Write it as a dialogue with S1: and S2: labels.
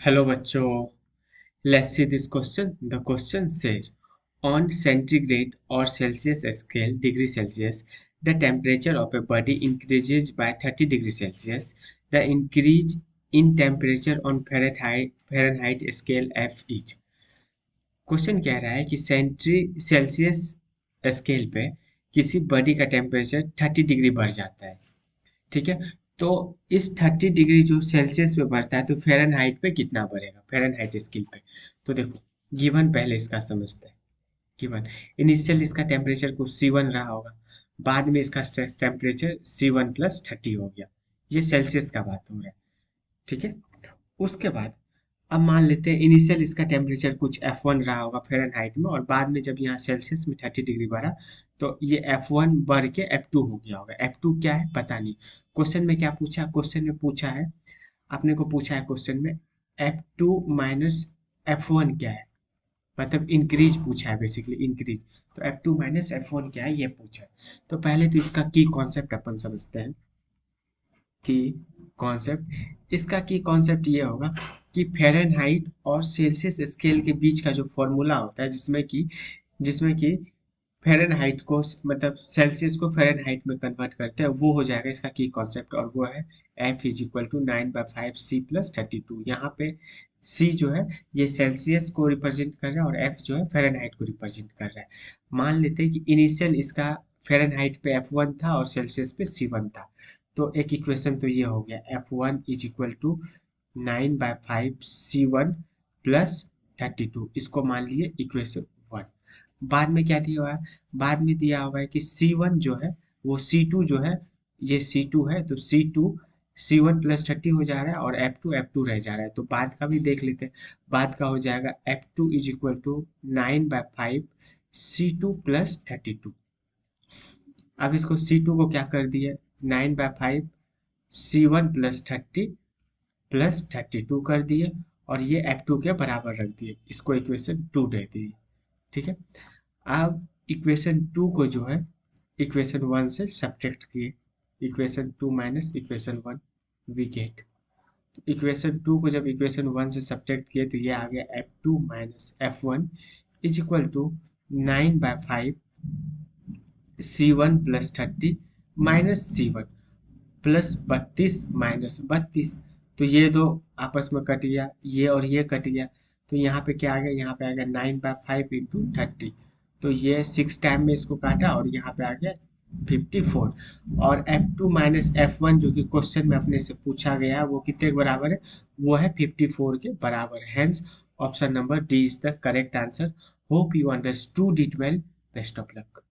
S1: Hello बच्चों, let's see this question. The question says, on centigrade or Celsius scale, degree Celsius, the temperature of a body increases by 30 degrees Celsius. The increase in temperature on Fahrenheit scale F is. Question कह रहा है कि Celsius scale पे किसी body का temperature 30 degree बढ़ जाता है। ठीक है, तो इस 30 डिग्री जो सेल्सियस पे बढ़ता है तो फ़ारेनहाइट पे कितना बढ़ेगा फ़ारेनहाइट स्केल पे। तो देखो, गिवन पहले इसका समझते हैं। गिवन इनिशियल इसका टेम्परेचर कुछ C1 रहा होगा, बाद में इसका टेम्परेचर C1 प्लस 30 हो गया। ये सेल्सियस का बात हो रहा है। ठीक है, उसके बाद अब मान लेते हैं इनिशियल इसका टेम्परेचर कुछ F1 रहा होगा फ़ारेनहाइट में, और बाद में जब यहाँ सेल्सियस में 30 डिग्री बढ़ा तो ये F1 बढ़ के F2 हो गया होगा। F2 क्या है पता नहीं। क्वेश्चन में क्या पूछा, क्वेश्चन में पूछा है, आपने को पूछा है क्वेश्चन में F2 माइनस F1 क्या है, मतलब इंक्रीज पूछा है बेसिकली, इंक्रीज। तो F2 माइनस F1 क्या है ये पूछा है। तो पहले तो इसका की कॉन्सेप्ट अपन समझते हैं। की कॉन्सेप्ट, इसका की कॉन्सेप्ट ये होगा कि फ़ारेनहाइट और सेल्सियस स्केल के बीच का जो फॉर्मूला होता है, जिसमें कि फ़ारेनहाइट को मतलब सेल्सियस को फ़ारेनहाइट में कन्वर्ट करते हैं, वो हो जाएगा इसका की कॉन्सेप्ट, और वो है F is equal to 9/5C+32। यहाँ पे C जो है ये सेल्सियस को रिप्रेजेंट कर रहा है और F जो है फ़ारेनहाइट को रिप्रेजेंट कर रहा है। मान लेते हैं कि इनिशियल इसका फ़ारेनहाइट पे F1 था और सेल्सियस पे C1 था। तो एक इक्वेशन तो ये हो गया, F1 is equal to 9/5C1 plus 32, इसको मान लिए इक्वेशन 1। बाद में क्या दिया हुआ है, बाद में दिया हुआ है कि C1 जो है वो C2 जो है, ये C2 है तो C2 C1 प्लस 30 हो जा रहा है और F2 रह जा रहा है। तो बाद का भी देख लेते हैं। बाद का हो जाएगा F2 is equal to 9/5C2 plus 32। अब इसको C2 को क्या कर दिए, 9/5C1 प्लस 32 कर दिए, और ये F2 के बराबर रख दिए, इसको इक्वेशन 2 दे दिए। ठीक है, अब इक्वेशन 2 को जो है इक्वेशन 1 से सब्ट्रैक्ट किए, equation 2 minus equation 1 we get. Equation 2 को जब इक्वेशन 1 से सब्ट्रैक्ट किए तो ये आ गया F2 minus F1 is equal to 9/5 C1 plus 30 minus C1 plus 32 minus 32। तो ये दो आपस में कट गया, ये और ये कट गया, तो यहाँ पे क्या आ गया, यहाँ पे आ गया 9/5 इंटू 30। तो ये 6 टाइम में इसको काटा और यहाँ पे आ गया 54। और F2 माइनस F1 जो कि क्वेश्चन में अपने से पूछा गया है वो कितने के बराबर है, वो है 54 के बराबर। Hence option number D is the correct answer. Hope you understood it well. Best of luck.